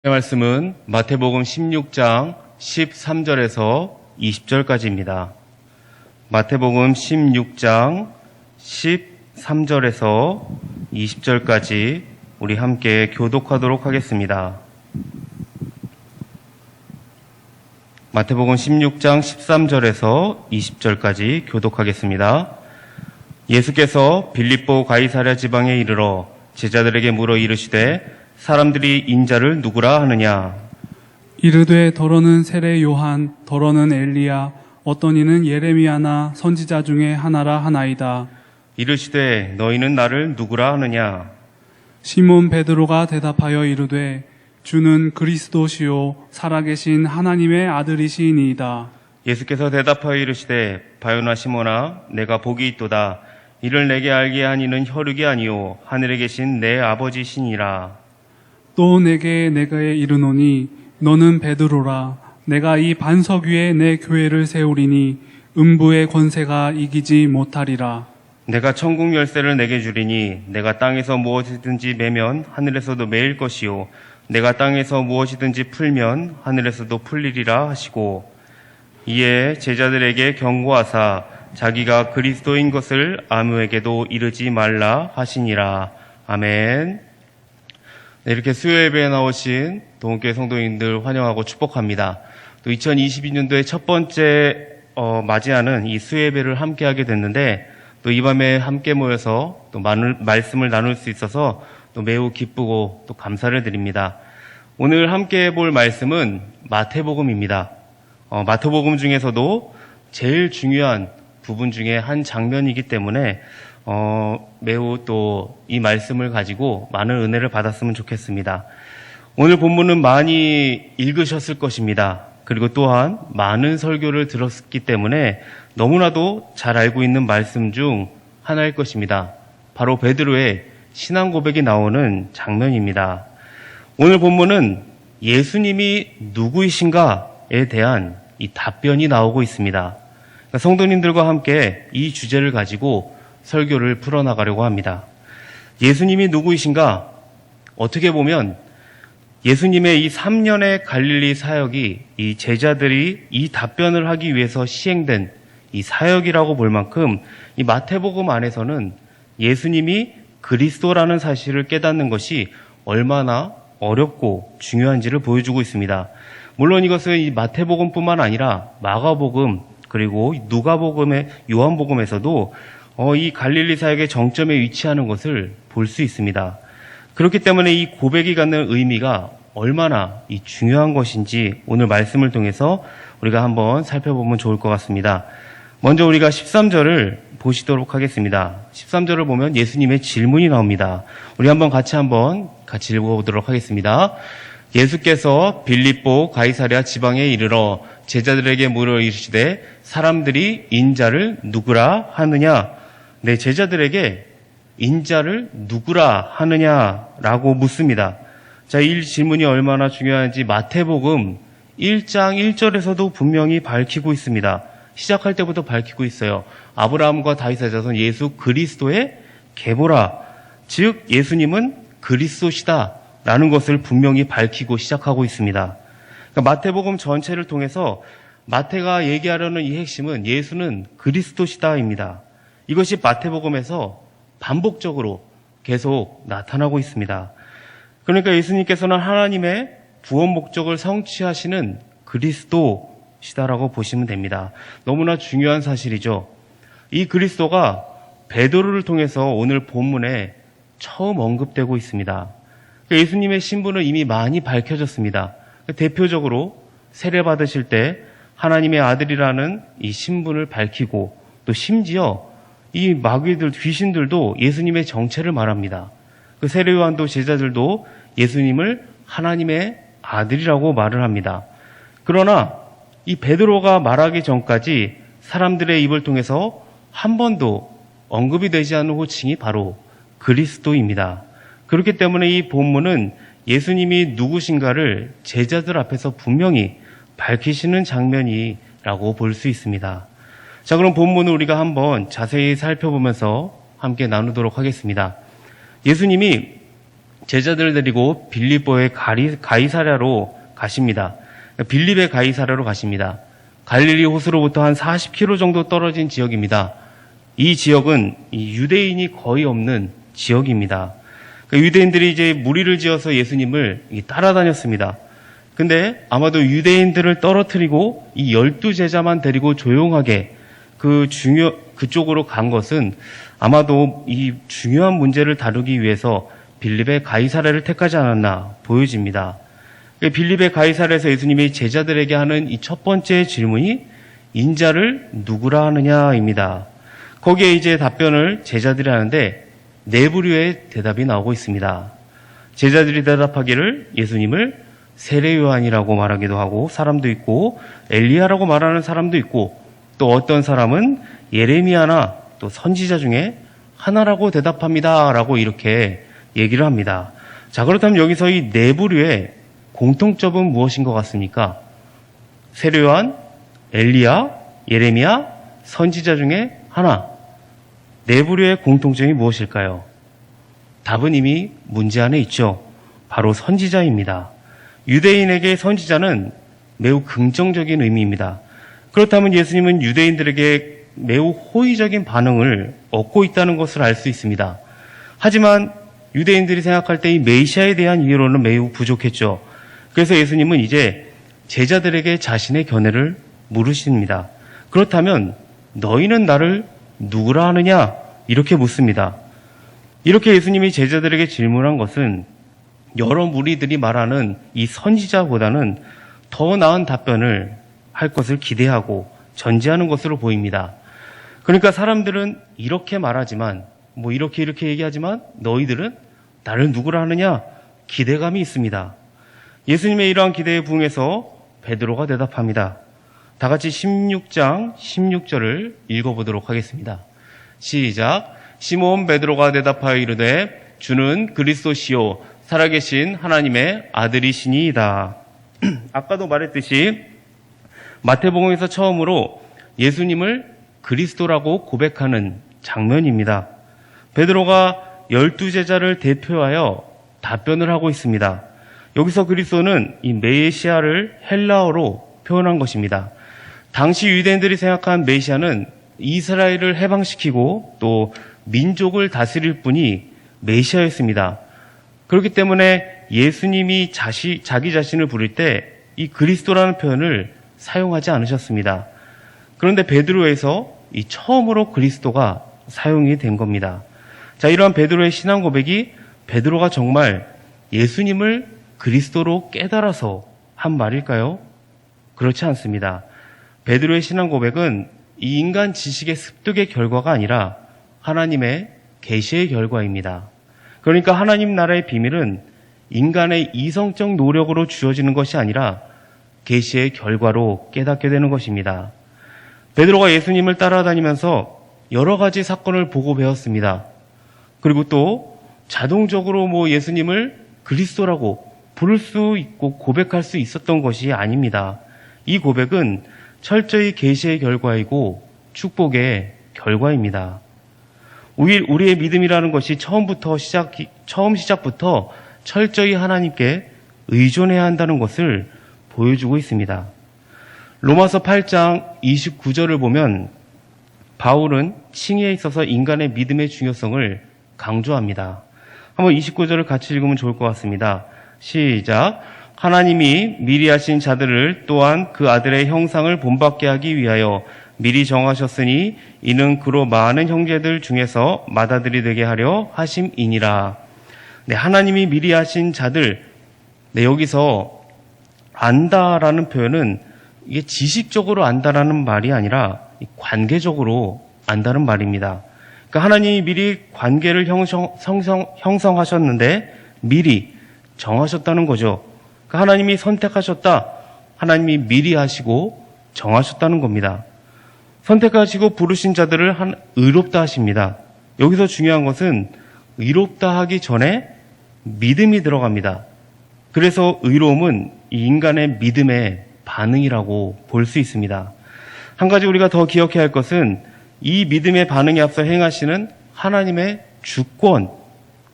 말씀은 마태복음 16장 13절에서 20절까지입니다. 마태복음 16장 13절에서 20절까지 우리 함께 교독하도록 하겠습니다. 마태복음 16장 13절에서 20절까지 교독하겠습니다. 예수께서 빌립보 가이사랴 지방에 이르러 제자들에게 물어 이르시되 사람들이 인자를 누구라 하느냐? 이르되 더러는 세례 요한, 더러는 엘리야, 어떤 이는 예레미야나 선지자 중에 하나라 하나이다. 이르시되 너희는 나를 누구라 하느냐? 시몬 베드로가 대답하여 이르되 주는 그리스도시요 살아계신 하나님의 아들이시니이다. 예수께서 대답하여 이르시되 바요나 시몬아 내가 복이 있도다. 이를 내게 알게 한 이는 혈육이 아니요 하늘에 계신 내 아버지시니라. 또 내게 이르노니 너는 베드로라. 내가 이 반석 위에 내 교회를 세우리니 음부의 권세가 이기지 못하리라. 내가 천국 열쇠를 내게 주리니 내가 땅에서 무엇이든지 매면 하늘에서도 매일 것이요 내가 땅에서 무엇이든지 풀면 하늘에서도 풀리리라 하시고 이에 제자들에게 경고하사 자기가 그리스도인 것을 아무에게도 이르지 말라 하시니라. 아멘. 네, 이렇게 수요예배에 나오신 동교회 성도님들 환영하고 축복합니다. 또 2022년도에 첫 번째 맞이하는 이 수요예배를 함께 하게 됐는데 또 이 밤에 함께 모여서 또 많은 말씀을 나눌 수 있어서 또 매우 기쁘고 또 감사를 드립니다. 오늘 함께 볼 말씀은 마태복음입니다. 마태복음 중에서도 제일 중요한 부분 중에 한 장면이기 때문에 매우 또 이 말씀을 가지고 많은 은혜를 받았으면 좋겠습니다. 오늘 본문은 많이 읽으셨을 것입니다. 그리고 또한 많은 설교를 들었기 때문에 너무나도 잘 알고 있는 말씀 중 하나일 것입니다. 바로 베드로의 신앙 고백이 나오는 장면입니다. 오늘 본문은 예수님이 누구이신가에 대한 이 답변이 나오고 있습니다. 그러니까 성도님들과 함께 이 주제를 가지고 설교를 풀어나가려고 합니다. 예수님이 누구이신가? 어떻게 보면 예수님의 이 3년의 갈릴리 사역이 이 제자들이 이 답변을 하기 위해서 시행된 이 사역이라고 볼 만큼 이 마태복음 안에서는 예수님이 그리스도라는 사실을 깨닫는 것이 얼마나 어렵고 중요한지를 보여주고 있습니다. 물론 이것은 이 마태복음뿐만 아니라 마가복음 그리고 요한복음에서도 이 갈릴리 사역의 정점에 위치하는 것을 볼 수 있습니다. 그렇기 때문에 이 고백이 갖는 의미가 얼마나 이 중요한 것인지 오늘 말씀을 통해서 우리가 한번 살펴보면 좋을 것 같습니다. 먼저 우리가 13절을 보시도록 하겠습니다. 13절을 보면 예수님의 질문이 나옵니다. 우리 같이 읽어보도록 하겠습니다. 예수께서 빌립보 가이사랴 지방에 이르러 제자들에게 물어 이르시되 사람들이 인자를 누구라 하느냐? 네, 제자들에게 인자를 누구라 하느냐라고 묻습니다. 자, 이 질문이 얼마나 중요한지 마태복음 1장 1절에서도 분명히 밝히고 있습니다. 시작할 때부터 밝히고 있어요. 아브라함과 다윗의 자손 예수 그리스도의 계보라. 즉 예수님은 그리스도시다라는 것을 분명히 밝히고 시작하고 있습니다. 그러니까 마태복음 전체를 통해서 마태가 얘기하려는 이 핵심은 예수는 그리스도시다입니다. 이것이 마태복음에서 반복적으로 계속 나타나고 있습니다. 그러니까 예수님께서는 하나님의 구원 목적을 성취하시는 그리스도시다라고 보시면 됩니다. 너무나 중요한 사실이죠. 이 그리스도가 베드로를 통해서 오늘 본문에 처음 언급되고 있습니다. 예수님의 신분은 이미 많이 밝혀졌습니다. 대표적으로 세례 받으실 때 하나님의 아들이라는 이 신분을 밝히고 또 심지어 이 마귀들, 귀신들도 예수님의 정체를 말합니다. 그 세례 요한도 제자들도 예수님을 하나님의 아들이라고 말을 합니다. 그러나 이 베드로가 말하기 전까지 사람들의 입을 통해서 한 번도 언급이 되지 않는 호칭이 바로 그리스도입니다. 그렇기 때문에 이 본문은 예수님이 누구신가를 제자들 앞에서 분명히 밝히시는 장면이라고 볼 수 있습니다. 자, 그럼 본문을 우리가 한번 자세히 살펴보면서 함께 나누도록 하겠습니다. 예수님이 제자들을 데리고 빌립보의 가이사랴로 가십니다. 빌립의 가이사랴로 가십니다. 갈릴리 호수로부터 한 40km 정도 떨어진 지역입니다. 이 지역은 유대인이 거의 없는 지역입니다. 유대인들이 이제 무리를 지어서 예수님을 따라다녔습니다. 근데 아마도 유대인들을 떨어뜨리고 이 12제자만 데리고 조용하게 그쪽으로 간 것은 아마도 이 중요한 문제를 다루기 위해서 빌립의 가이사랴를 택하지 않았나 보여집니다. 빌립의 가이사랴에서 예수님이 제자들에게 하는 이 첫 번째 질문이 인자를 누구라 하느냐입니다. 거기에 이제 답변을 제자들이 하는데 네 부류의 대답이 나오고 있습니다. 제자들이 대답하기를 예수님을 세례 요한이라고 말하기도 하고 사람도 있고 엘리야라고 말하는 사람도 있고 또 어떤 사람은 예레미야나 또 선지자 중에 하나라고 대답합니다. 라고 이렇게 얘기를 합니다. 자, 그렇다면 여기서 이 네 부류의 공통점은 무엇인 것 같습니까? 세례 요한, 엘리야, 예레미야, 선지자 중에 하나. 네 부류의 공통점이 무엇일까요? 답은 이미 문제 안에 있죠. 바로 선지자입니다. 유대인에게 선지자는 매우 긍정적인 의미입니다. 그렇다면 예수님은 유대인들에게 매우 호의적인 반응을 얻고 있다는 것을 알 수 있습니다. 하지만 유대인들이 생각할 때 이 메시아에 대한 이해로는 매우 부족했죠. 그래서 예수님은 이제 제자들에게 자신의 견해를 물으십니다. 그렇다면 너희는 나를 누구라 하느냐? 이렇게 묻습니다. 이렇게 예수님이 제자들에게 질문한 것은 여러 무리들이 말하는 이 선지자보다는 더 나은 답변을 할 것을 기대하고 전제하는 것으로 보입니다. 그러니까 사람들은 이렇게 말하지만 이렇게 얘기하지만 너희들은 나를 누구라 하느냐? 기대감이 있습니다. 예수님의 이러한 기대에 부응해서 베드로가 대답합니다. 다 같이 16장 16절을 읽어보도록 하겠습니다. 시작. 시몬 베드로가 대답하여 이르되 주는 그리스도시요 살아계신 하나님의 아들이시니이다. 아까도 말했듯이 마태복음에서 처음으로 예수님을 그리스도라고 고백하는 장면입니다. 베드로가 12제자를 대표하여 답변을 하고 있습니다. 여기서 그리스도는 이 메시아를 헬라어로 표현한 것입니다. 당시 유대인들이 생각한 메시아는 이스라엘을 해방시키고 또 민족을 다스릴 분이 메시아였습니다. 그렇기 때문에 예수님이 자기 자신을 부를 때 이 그리스도라는 표현을 사용하지 않으셨습니다. 그런데 베드로에서 이 처음으로 그리스도가 사용이 된 겁니다. 자, 이러한 베드로의 신앙 고백이 베드로가 정말 예수님을 그리스도로 깨달아서 한 말일까요? 그렇지 않습니다. 베드로의 신앙 고백은 이 인간 지식의 습득의 결과가 아니라 하나님의 계시의 결과입니다. 그러니까 하나님 나라의 비밀은 인간의 이성적 노력으로 주어지는 것이 아니라 계시의 결과로 깨닫게 되는 것입니다. 베드로가 예수님을 따라다니면서 여러 가지 사건을 보고 배웠습니다. 그리고 또 자동적으로 예수님을 그리스도라고 부를 수 있고 고백할 수 있었던 것이 아닙니다. 이 고백은 철저히 계시의 결과이고 축복의 결과입니다. 우리의 믿음이라는 것이 처음 시작부터 철저히 하나님께 의존해야 한다는 것을 보여주고 있습니다. 로마서 8장 29절을 보면 바울은 칭의에 있어서 인간의 믿음의 중요성을 강조합니다. 한번 29절을 같이 읽으면 좋을 것 같습니다. 시작. 하나님이 미리 하신 자들을 또한 그 아들의 형상을 본받게 하기 위하여 미리 정하셨으니 이는 그로 많은 형제들 중에서 맏아들이 되게 하려 하심이니라. 네, 하나님이 미리 하신 자들. 네, 여기서 안다라는 표현은 이게 지식적으로 안다라는 말이 아니라 관계적으로 안다는 말입니다. 그러니까 하나님이 미리 관계를 형성하셨는데 미리 정하셨다는 거죠. 그러니까 하나님이 선택하셨다. 하나님이 미리 하시고 정하셨다는 겁니다. 선택하시고 부르신 자들을 의롭다 하십니다. 여기서 중요한 것은 의롭다 하기 전에 믿음이 들어갑니다. 그래서 의로움은 이 인간의 믿음의 반응이라고 볼 수 있습니다. 한 가지 우리가 더 기억해야 할 것은 이 믿음의 반응에 앞서 행하시는 하나님의 주권,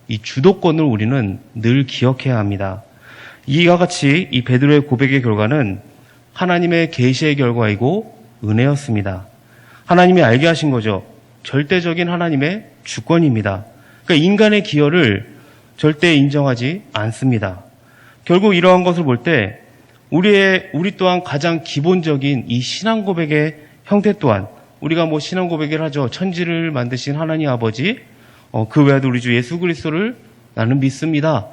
이 주도권을 우리는 늘 기억해야 합니다. 이와 같이 이 베드로의 고백의 결과는 하나님의 계시의 결과이고 은혜였습니다. 하나님이 알게 하신 거죠. 절대적인 하나님의 주권입니다. 그러니까 인간의 기여를 절대 인정하지 않습니다. 결국 이러한 것을 볼 때 우리 또한 가장 기본적인 이 신앙 고백의 형태 또한 우리가 신앙 고백을 하죠. 천지를 만드신 하나님 아버지, 그 외에도 우리 주 예수 그리스도를 나는 믿습니다.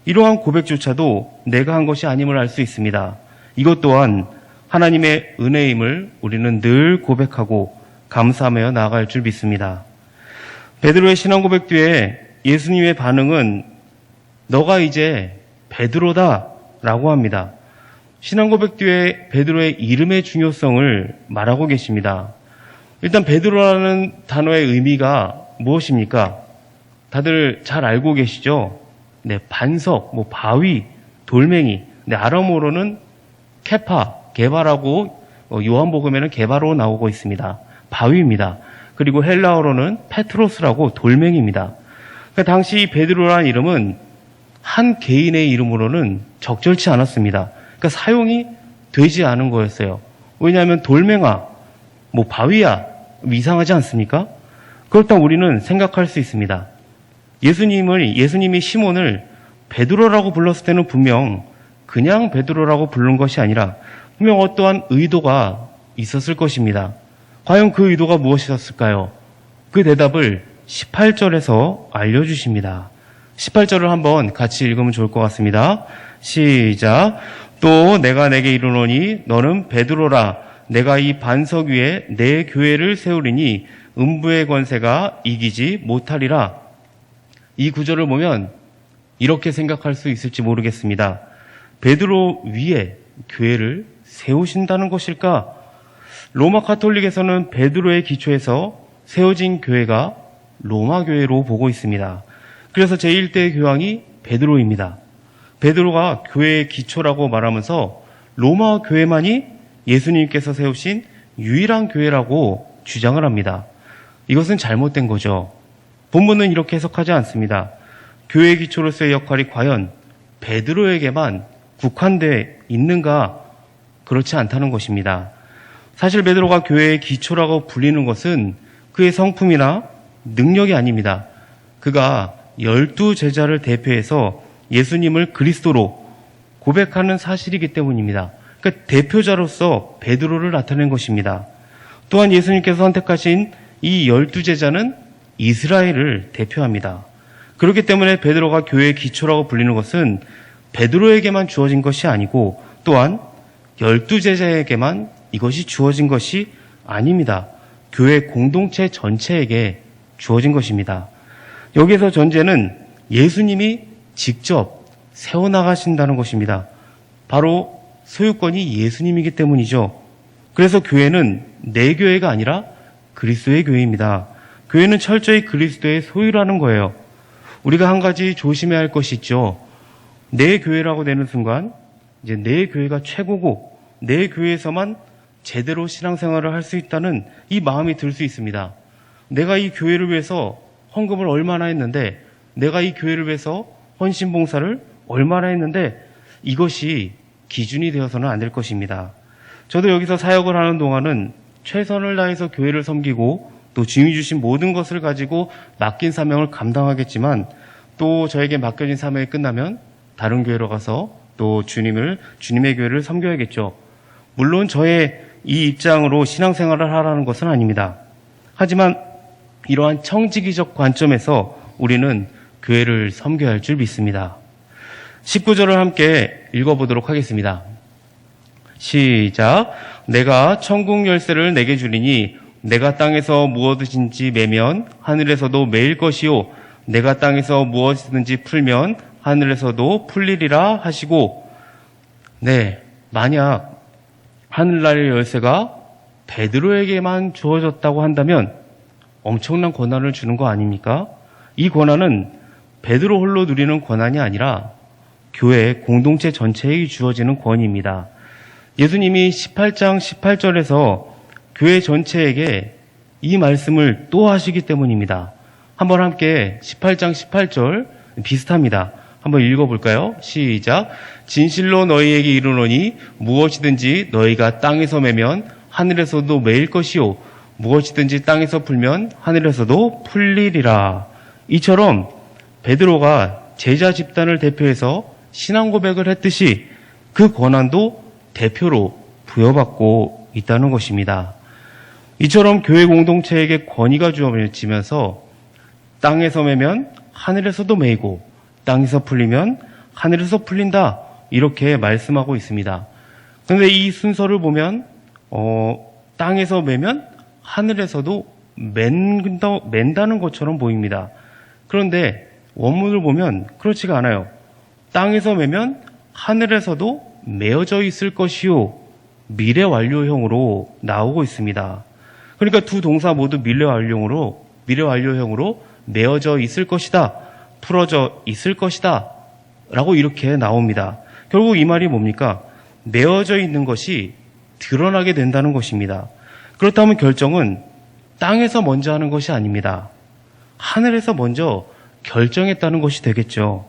이러한 고백조차도 내가 한 것이 아님을 알 수 있습니다. 이것 또한 하나님의 은혜임을 우리는 늘 고백하고 감사하며 나아갈 줄 믿습니다. 베드로의 신앙 고백 뒤에 예수님의 반응은 너가 이제 베드로다 라고 합니다. 신앙 고백 뒤에 베드로의 이름의 중요성을 말하고 계십니다. 일단 베드로라는 단어의 의미가 무엇입니까? 다들 잘 알고 계시죠? 네, 반석, 바위, 돌멩이. 네, 아람어로는 케파, 게바라고 요한복음에는 게바로 나오고 있습니다. 바위입니다. 그리고 헬라어로는 페트로스라고 돌멩이입니다. 그러니까 당시 바드로라는 이름은 한 개인의 이름으로는 적절치 않았습니다. 그러니까 사용이 되지 않은 거였어요. 왜냐하면 돌멩아, 바위야 이상하지 않습니까? 그렇다면 우리는 생각할 수 있습니다. 예수님이 시몬을 베드로라고 불렀을 때는 분명 그냥 베드로라고 부른 것이 아니라 분명 어떠한 의도가 있었을 것입니다. 과연 그 의도가 무엇이었을까요? 그 대답을 18절에서 알려주십니다. 18절을 한번 같이 읽으면 좋을 것 같습니다. 시작. 또 내가 내게 이르노니 너는 베드로라. 내가 이 반석 위에 내 교회를 세우리니 음부의 권세가 이기지 못하리라. 이 구절을 보면 이렇게 생각할 수 있을지 모르겠습니다. 베드로 위에 교회를 세우신다는 것일까? 로마 가톨릭에서는 베드로의 기초에서 세워진 교회가 로마 교회로 보고 있습니다. 그래서 제1대 교황이 베드로입니다. 베드로가 교회의 기초라고 말하면서 로마 교회만이 예수님께서 세우신 유일한 교회라고 주장을 합니다. 이것은 잘못된 거죠. 본문은 이렇게 해석하지 않습니다. 교회의 기초로서의 역할이 과연 베드로에게만 국한되어 있는가? 그렇지 않다는 것입니다. 사실 베드로가 교회의 기초라고 불리는 것은 그의 성품이나 능력이 아닙니다. 그가 12제자를 대표해서 예수님을 그리스도로 고백하는 사실이기 때문입니다. 그러니까 대표자로서 베드로를 나타낸 것입니다. 또한 예수님께서 선택하신 이 12제자는 이스라엘을 대표합니다. 그렇기 때문에 베드로가 교회의 기초라고 불리는 것은 베드로에게만 주어진 것이 아니고 또한 12제자에게만 이것이 주어진 것이 아닙니다. 교회 공동체 전체에게 주어진 것입니다. 여기에서 전제는 예수님이 직접 세워나가신다는 것입니다. 바로 소유권이 예수님이기 때문이죠. 그래서 교회는 내 교회가 아니라 그리스도의 교회입니다. 교회는 철저히 그리스도의 소유라는 거예요. 우리가 한 가지 조심해야 할 것이 있죠. 내 교회라고 되는 순간 이제 내 교회가 최고고 내 교회에서만 제대로 신앙생활을 할 수 있다는 이 마음이 들 수 있습니다. 내가 이 교회를 위해서 헌금을 얼마나 했는데, 내가 이 교회를 위해서 헌신봉사를 얼마나 했는데, 이것이 기준이 되어서는 안 될 것입니다. 저도 여기서 사역을 하는 동안은 최선을 다해서 교회를 섬기고 또 주님이 주신 모든 것을 가지고 맡긴 사명을 감당하겠지만, 또 저에게 맡겨진 사명이 끝나면 다른 교회로 가서 또 주님의 교회를 섬겨야겠죠. 물론 저의 이 입장으로 신앙생활을 하라는 것은 아닙니다. 하지만 이러한 청지기적 관점에서 우리는 교회를 섬겨야 할 줄 믿습니다. 19절을 함께 읽어보도록 하겠습니다. 시작. 내가 천국 열쇠를 내게 주리니 내가 땅에서 무엇이든지 매면 하늘에서도 매일 것이요 내가 땅에서 무엇이든지 풀면 하늘에서도 풀리리라 하시고, 네, 만약 하늘나라의 열쇠가 베드로에게만 주어졌다고 한다면 엄청난 권한을 주는 거 아닙니까? 이 권한은 베드로 홀로 누리는 권한이 아니라 교회 공동체 전체에 주어지는 권위입니다. 예수님이 18장 18절에서 교회 전체에게 이 말씀을 또 하시기 때문입니다. 한번 함께 18장 18절 비슷합니다. 한번 읽어볼까요? 시작. 진실로 너희에게 이르노니 무엇이든지 너희가 땅에서 매면 하늘에서도 매일 것이요 무엇이든지 땅에서 풀면 하늘에서도 풀리리라. 이처럼 베드로가 제자 집단을 대표해서 신앙 고백을 했듯이 그 권한도 대표로 부여받고 있다는 것입니다. 이처럼 교회 공동체에게 권위가 주어지면서 땅에서 매면 하늘에서도 매이고 땅에서 풀리면 하늘에서 풀린다 이렇게 말씀하고 있습니다. 그런데 이 순서를 보면 땅에서 매면 하늘에서도 맨다는 것처럼 보입니다. 그런데 원문을 보면 그렇지가 않아요. 땅에서 매면 하늘에서도 매어져 있을 것이요 미래 완료형으로 나오고 있습니다. 그러니까 두 동사 모두 미래 완료형으로 매어져 있을 것이다, 풀어져 있을 것이다 라고 이렇게 나옵니다. 결국 이 말이 뭡니까? 매어져 있는 것이 드러나게 된다는 것입니다. 그렇다면 결정은 땅에서 먼저 하는 것이 아닙니다. 하늘에서 먼저 결정했다는 것이 되겠죠.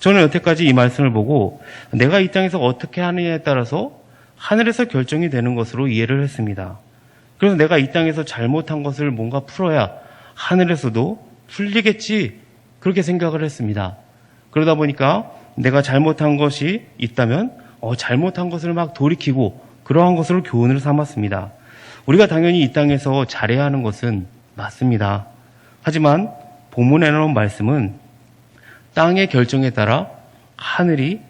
저는 여태까지 이 말씀을 보고 내가 이 땅에서 어떻게 하느냐에 따라서 하늘에서 결정이 되는 것으로 이해를 했습니다. 그래서 내가 이 땅에서 잘못한 것을 뭔가 풀어야 하늘에서도 풀리겠지 그렇게 생각을 했습니다. 그러다 보니까 내가 잘못한 것이 있다면 잘못한 것을 막 돌이키고 그러한 것으로 교훈을 삼았습니다. 우리가 당연히 이 땅에서 잘해야 하는 것은 맞습니다. 하지만 본문에 나온 말씀은 땅의 결정에 따라 하늘이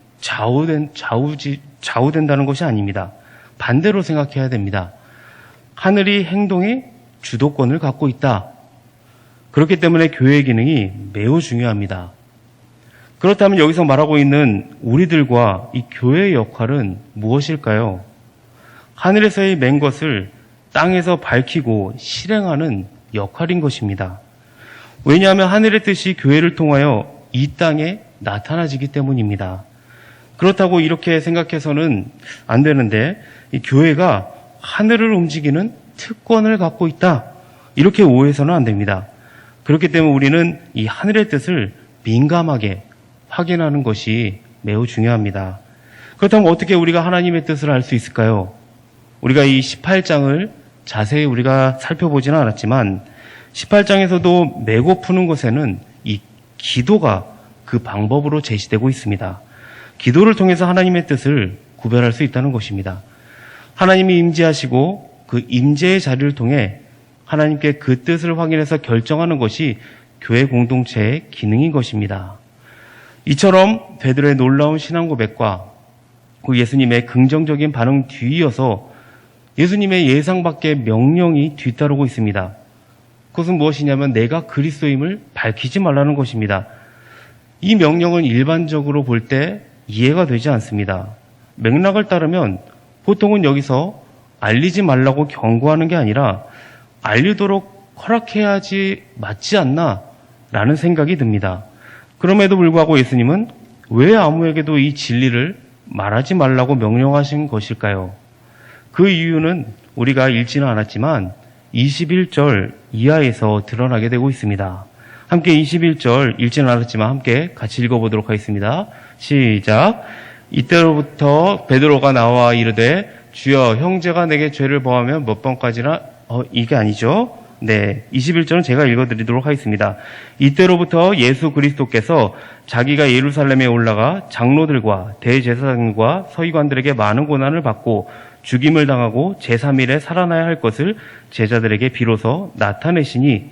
좌우된다는 것이 아닙니다. 반대로 생각해야 됩니다. 하늘이 행동의 주도권을 갖고 있다. 그렇기 때문에 교회의 기능이 매우 중요합니다. 그렇다면 여기서 말하고 있는 우리들과 이 교회의 역할은 무엇일까요? 하늘에서의 맨 것을 땅에서 밝히고 실행하는 역할인 것입니다. 왜냐하면 하늘의 뜻이 교회를 통하여 이 땅에 나타나지기 때문입니다. 그렇다고 이렇게 생각해서는 안 되는데 이 교회가 하늘을 움직이는 특권을 갖고 있다. 이렇게 오해해서는 안 됩니다. 그렇기 때문에 우리는 이 하늘의 뜻을 민감하게 확인하는 것이 매우 중요합니다. 그렇다면 어떻게 우리가 하나님의 뜻을 알 수 있을까요? 우리가 이 18장을 자세히 우리가 살펴보지는 않았지만 18장에서도 메고 푸는 것에는 이 기도가 그 방법으로 제시되고 있습니다. 기도를 통해서 하나님의 뜻을 구별할 수 있다는 것입니다. 하나님이 임재하시고 그 임재의 자리를 통해 하나님께 그 뜻을 확인해서 결정하는 것이 교회 공동체의 기능인 것입니다. 이처럼 베드로의 놀라운 신앙 고백과 그 예수님의 긍정적인 반응 뒤이어서 예수님의 예상 밖의 명령이 뒤따르고 있습니다. 그것은 무엇이냐면 내가 그리스도임을 밝히지 말라는 것입니다. 이 명령은 일반적으로 볼 때 이해가 되지 않습니다. 맥락을 따르면 보통은 여기서 알리지 말라고 경고하는 게 아니라 알리도록 허락해야지 맞지 않나 라는 생각이 듭니다. 그럼에도 불구하고 예수님은 왜 아무에게도 이 진리를 말하지 말라고 명령하신 것일까요? 그 이유는 우리가 읽지는 않았지만 21절 이하에서 드러나게 되고 있습니다. 함께 21절 읽지는 않았지만 함께 같이 읽어보도록 하겠습니다. 시작. 이때로부터 베드로가 나와 이르되 주여 형제가 내게 죄를 범하면 몇 번까지나 이게 아니죠. 네, 21절은 제가 읽어드리도록 하겠습니다. 이때로부터 예수 그리스도께서 자기가 예루살렘에 올라가 장로들과 대제사장과 서기관들에게 많은 고난을 받고 죽임을 당하고 제3일에 살아나야 할 것을 제자들에게 비로소 나타내시니,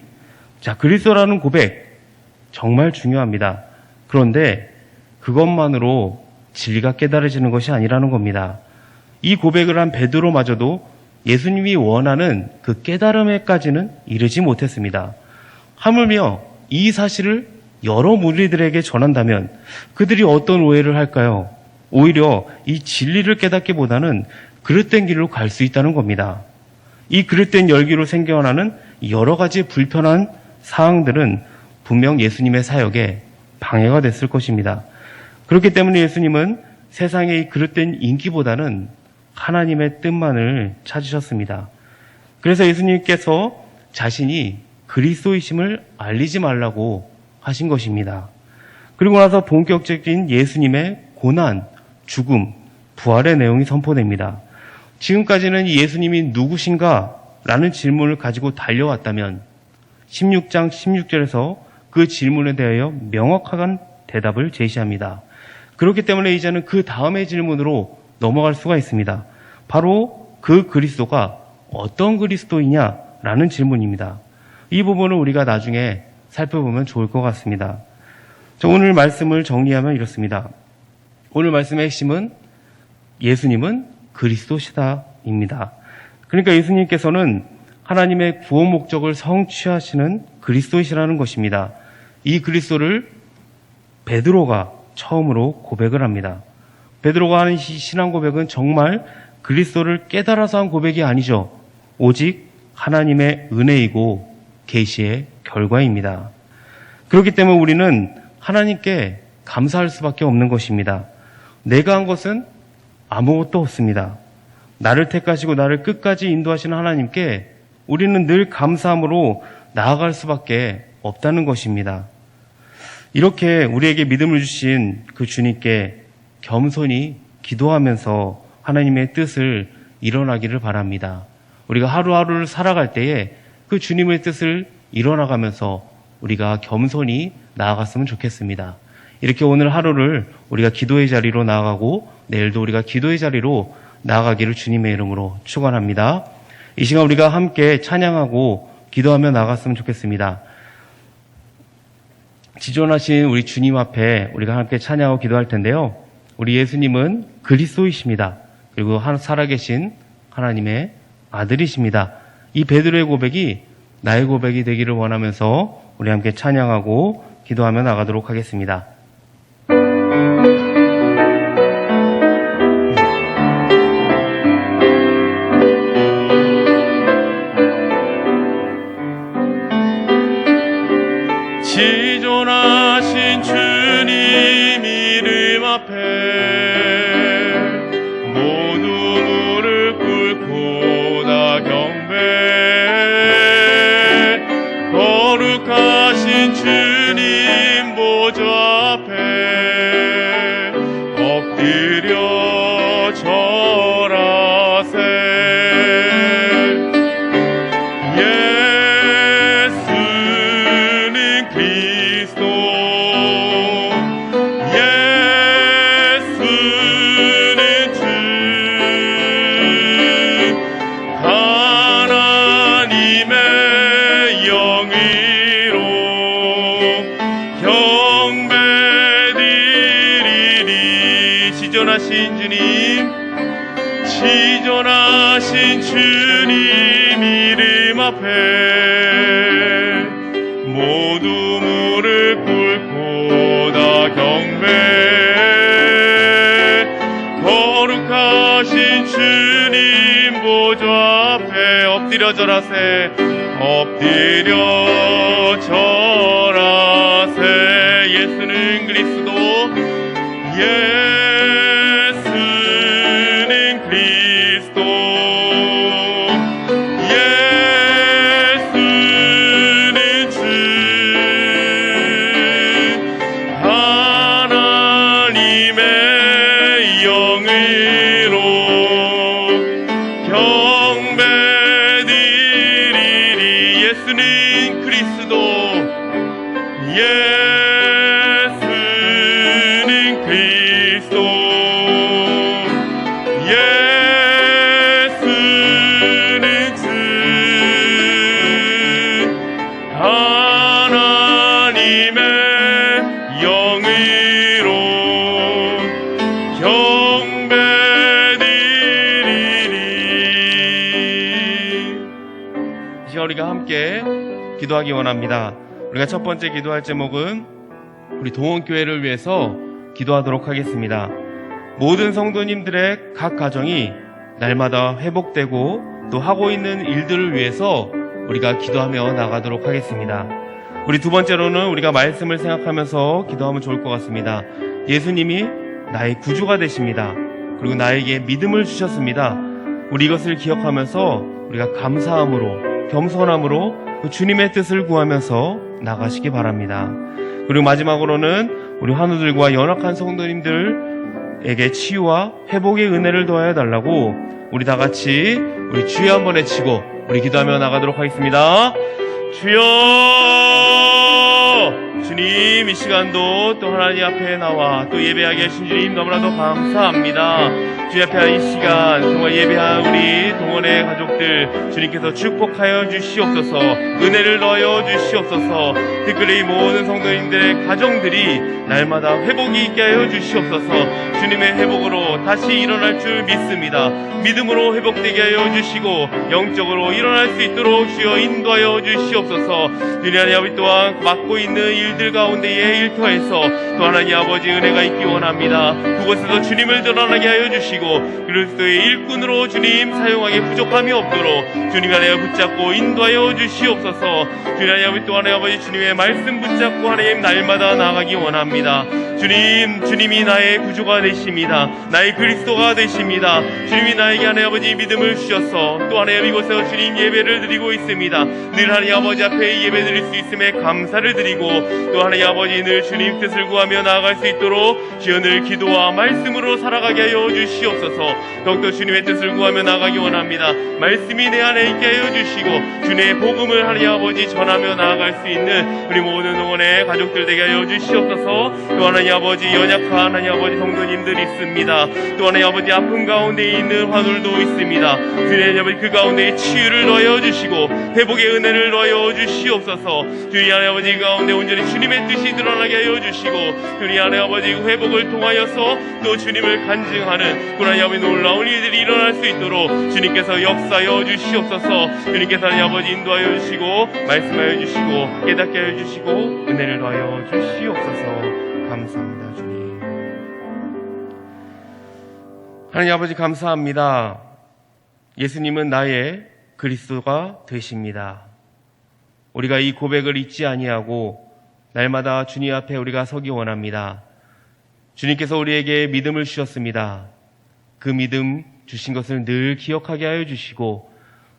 자, 그리스도라는 고백 정말 중요합니다. 그런데 그것만으로 진리가 깨달아지는 것이 아니라는 겁니다. 이 고백을 한 베드로마저도 예수님이 원하는 그 깨달음에까지는 이르지 못했습니다. 하물며 이 사실을 여러 무리들에게 전한다면 그들이 어떤 오해를 할까요? 오히려 이 진리를 깨닫기보다는 그릇된 길로 갈 수 있다는 겁니다. 이 그릇된 열기로 생겨나는 여러 가지 불편한 사항들은 분명 예수님의 사역에 방해가 됐을 것입니다. 그렇기 때문에 예수님은 세상의 이 그릇된 인기보다는 하나님의 뜻만을 찾으셨습니다. 그래서 예수님께서 자신이 그리스도이심을 알리지 말라고 하신 것입니다. 그리고 나서 본격적인 예수님의 고난, 죽음, 부활의 내용이 선포됩니다. 지금까지는 이 예수님이 누구신가? 라는 질문을 가지고 달려왔다면 16장 16절에서 그 질문에 대하여 명확한 대답을 제시합니다. 그렇기 때문에 이제는 그 다음의 질문으로 넘어갈 수가 있습니다. 바로 그 그리스도가 어떤 그리스도이냐라는 질문입니다. 이 부분을 우리가 나중에 살펴보면 좋을 것 같습니다. 오늘 말씀을 정리하면 이렇습니다. 오늘 말씀의 핵심은 예수님은 그리스도시다입니다. 그러니까 예수님께서는 하나님의 구원 목적을 성취하시는 그리스도이시라는 것입니다. 이 그리스도를 베드로가 처음으로 고백을 합니다. 베드로가 하는 신앙 고백은 정말 그리스도를 깨달아서 한 고백이 아니죠. 오직 하나님의 은혜이고 계시의 결과입니다. 그렇기 때문에 우리는 하나님께 감사할 수밖에 없는 것입니다. 내가 한 것은 아무것도 없습니다. 나를 택하시고 나를 끝까지 인도하시는 하나님께 우리는 늘 감사함으로 나아갈 수밖에 없다는 것입니다. 이렇게 우리에게 믿음을 주신 그 주님께 겸손히 기도하면서 하나님의 뜻을 일어나기를 바랍니다. 우리가 하루하루를 살아갈 때에 그 주님의 뜻을 일어나가면서 우리가 겸손히 나아갔으면 좋겠습니다. 이렇게 오늘 하루를 우리가 기도의 자리로 나아가고 내일도 우리가 기도의 자리로 나아가기를 주님의 이름으로 축원합니다. 이 시간 우리가 함께 찬양하고 기도하며 나아갔으면 좋겠습니다. 지존하신 우리 주님 앞에 우리가 함께 찬양하고 기도할 텐데요. 우리 예수님은 그리스도이십니다. 그리고 살아계신 하나님의 아들이십니다. 이 베드로의 고백이 나의 고백이 되기를 원하면서 우리 함께 찬양하고 기도하며 나가도록 하겠습니다. 지존하신 주님 이름 앞에 모두 무릎 꿇고 다 경배 거룩하신 주님 보좌 앞에 엎드려 절하세 지존하신 주님 이름 앞에 모두 무릎 꿇고 다 경배 거룩하신 주님 보좌 앞에 엎드려 절하세 엎드려 절하세 예수는 그리스도 우리가 함께 기도하기 원합니다. 우리가 첫 번째 기도할 제목은 우리 동원교회를 위해서 기도하도록 하겠습니다. 모든 성도님들의 각 가정이 날마다 회복되고 또 하고 있는 일들을 위해서 우리가 기도하며 나가도록 하겠습니다. 우리 두 번째로는 우리가 말씀을 생각하면서 기도하면 좋을 것 같습니다. 예수님이 나의 구주가 되십니다. 그리고 나에게 믿음을 주셨습니다. 우리 이것을 기억하면서 우리가 감사함으로 겸손함으로 그 주님의 뜻을 구하면서 나가시기 바랍니다. 그리고 마지막으로는 우리 환우들과 연약한 성도님들에게 치유와 회복의 은혜를 더하여 달라고 우리 다 같이 우리 주여 한번 외치고 우리 기도하며 나가도록 하겠습니다. 주여! 주님, 이 시간도 또 하나님 앞에 나와 또 예배하게 하신 주님 너무나도 감사합니다. 주님 앞에 이 시간 정말 예배한 우리 동원의 가족들 주님께서 축복하여 주시옵소서, 은혜를 넣어 주시옵소서, 특별히 모든 성도님들의 가정들이 날마다 회복이 있게 하여 주시옵소서. 주님의 회복으로 다시 일어날 줄 믿습니다. 믿음으로 회복되게 하여 주시고 영적으로 일어날 수 있도록 주여 인도하여 주시옵소서. 주님 하나님 아버지 또한 맡고 있는 일들 가운데에 일터에서 또 하나님 아버지 은혜가 있기 원합니다. 그곳에서 주님을 드러나게 하여 주시고 그리스도의 일꾼으로 주님 사용하기 부족함이 없도록 주님 안에 붙잡고 인도하여 주시옵소서. 주님 하나님 아버지 또 하나님 아버지 주님의 말씀 붙잡고 하나님 날마다 나아가기 원합니다. 주님이 나의 구주가 되십니다. 나의 그리스도가 되십니다. 주님이 나에게 하나님 아버지 믿음을 주셔서 또 하나님 이곳에서 주님 예배를 드리고 있습니다. 늘 하나님 아버지 앞에 예배 드릴 수 있음에 감사를 드리고 또 하나님 아버지 늘 주님 뜻을 구하며 나아갈 수 있도록 주여 늘 기도와 말씀으로 살아가게 하여 주시옵소서. 더욱더 주님의 뜻을 구하며 나아가기 원합니다. 말씀이 내 안에 있게 하여 주시고 주님의 복음을 하나님 아버지 전하며 나아갈 수 있는 우리 모든 동원의 가족들 되게 하여 주시옵소서. 또 하나님 아버지 연약한 하나님 아버지 성도님들 있습니다. 또 하나님 아버지 아픔 가운데 있는 환우들도 있습니다. 주님 아버지 그 가운데 치유를 넣어 주시고 회복의 은혜를 넣어 주시옵소서. 주님 하나님 아버지 가운데 온전히 주님의 뜻이 드러나게 하여 주시고 주님 하나님 아버지 그 회복을 통하여서 또 주님을 간증하는 하나님 아버지 놀라운 일들이 일어날 수 있도록 주님께서 역사하여 주시옵소서. 주님께서 하나님 아버지 인도하여 주시고 말씀하여 주시고 깨닫게 하여 주시고 은혜를 더하여 주시옵소서. 감사합니다. 주님 하나님 아버지 감사합니다. 예수님은 나의 그리스도가 되십니다. 우리가 이 고백을 잊지 아니하고 날마다 주님 앞에 우리가 서기 원합니다. 주님께서 우리에게 믿음을 주셨습니다. 그 믿음 주신 것을 늘 기억하게 하여 주시고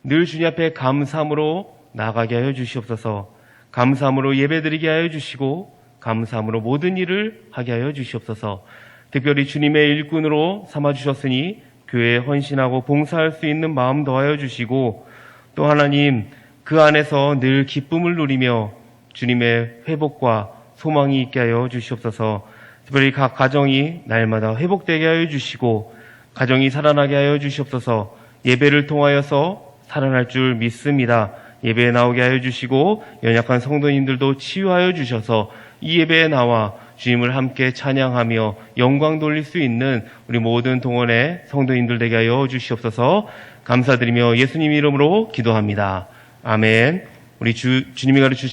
늘 주님 앞에 감사함으로 나가게 하여 주시옵소서. 감사함으로 예배드리게 하여 주시고 감사함으로 모든 일을 하게 하여 주시옵소서. 특별히 주님의 일꾼으로 삼아주셨으니 교회에 헌신하고 봉사할 수 있는 마음 더하여 주시고 또 하나님 그 안에서 늘 기쁨을 누리며 주님의 회복과 소망이 있게 하여 주시옵소서. 특별히 각 가정이 날마다 회복되게 하여 주시고 가정이 살아나게 하여 주시옵소서. 예배를 통하여서 살아날 줄 믿습니다. 예배에 나오게 하여 주시고 연약한 성도님들도 치유하여 주셔서 이 예배에 나와 주님을 함께 찬양하며 영광 돌릴 수 있는 우리 모든 동원의 성도님들 되게 하여 주시옵소서. 감사드리며 예수님 이름으로 기도합니다. 아멘. 우리 주님이 가르쳐